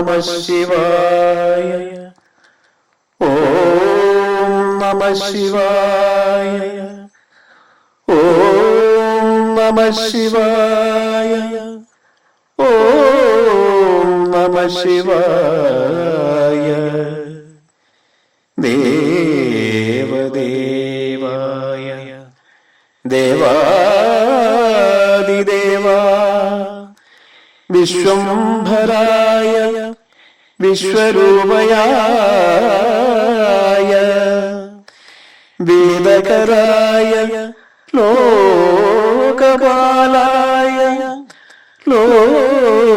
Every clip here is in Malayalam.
നമഃ ശിവായ. ഓം നമഃ ശിവായ. ഓം നമഃ ശിവായ. ഓം നമഃ ശിവായ. ദേവദേവായ ദേവാദിദേവാ വിശ്വംഭരായ വിശ്വരൂപയായ വേദകരായ ലോകപാലായ ലോകിതാക്ഷായ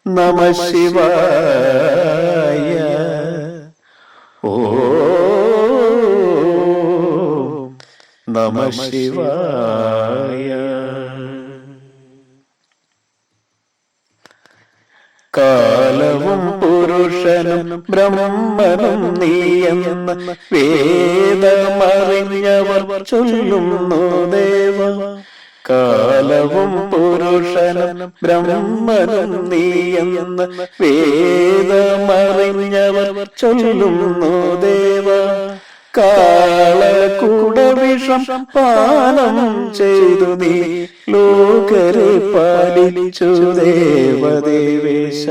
നമഃ ശിവായ. ഓം നമഃ ശിവായ. കാലവും പുരുഷനും ബ്രഹ്മനും നീയെന്ന് വേദമറിഞ്ഞവർ ചൊല്ലുന്നു ദേവ. കാലവും പുരുഷനും ബ്രഹ്മനും നീയെന്ന് വേദമറിഞ്ഞവർ ചൊല്ലുന്നു ദേവ. കാളകൂടവിഷം പാനം ചെയ്തു നീ ലോകരെ പാലിച്ചു ദേവദേവേശ.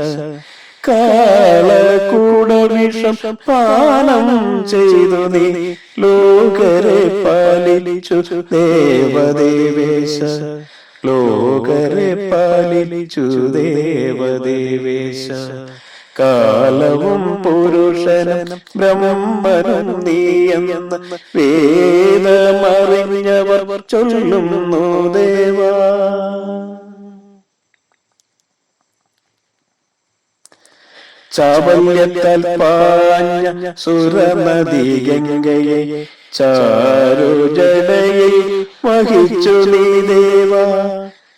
കാളകൂടവിഷം പാനം ചെയ്തു നീ ലോകരെ പാലിച്ചു ദേവദേവേശ. ലോകരെ പാലിച്ചു ദേവദേവേശ. കാലവും പുരുഷനും ബ്രഹ്മനും നീയെന്ന് വേദമറിഞ്ഞവർ ചൊല്ലുന്നു ദേവ. ചാബല്യത്താൽ പാഞ്ഞ സുരനദി ഗംഗയെ ചാരുജടയിൽ വഹിച്ചു നീ ദേവ.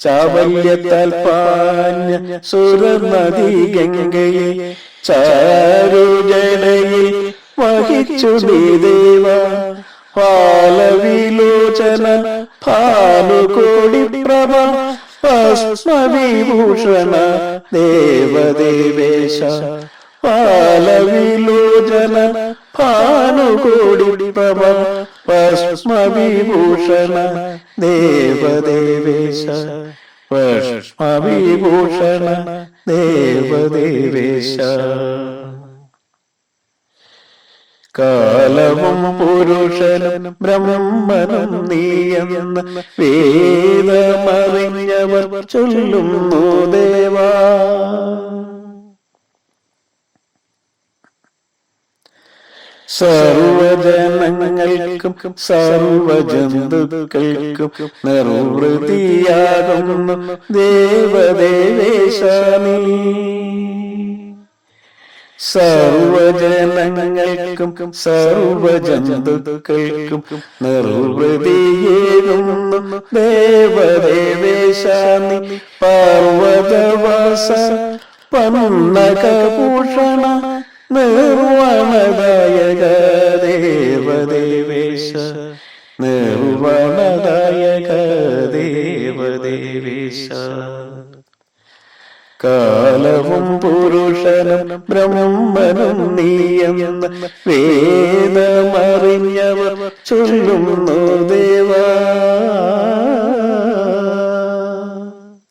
ചാബല്യത്താൽ പാഞ്ഞ സുരനദി ഗംഗയെ ചാരുജടയിൽ വഹിച്ചു നീ ദേവ. പാലവിലോചന ഭാനുകോടി പ്രഭ ഭസ്മവിഭൂഷണ ദേവദേവേശ. പാലവിലോചന ഭാനുകോടി പ്രഭ ഭസ്മവിഭൂഷണ ദേവദേവേശ. ഭസ്മവിഭൂഷണ ദേവദേവേശ. കാലവും പുരുഷനും ബ്രഹ്മനും നീയെന്ന് വേദമറിഞ്ഞവർ ചൊല്ലുന്നു ദേവ. സർവജനങ്ങൾക്കും സർവജന്തുക്കൾക്കും നിർവൃതിയാകുന്നു ദേവദേവേശ നീ. സർവജനങ്ങൾക്കും സർവജന്തുക്കൾക്കും നിർവൃതിയേകുന്നു ദേവദേവേശ നീ. പാർവതവാസ പന്നകഭൂഷണ നിർവണദായക ദേവദേവേശ. നിർവണദായക ദേവദേവേശ. കാലവും പുരുഷനും ബ്രഹ്മനും നീയെന്ന് വേദമറിഞ്ഞവർ ചൊല്ലുന്നു ദേവ.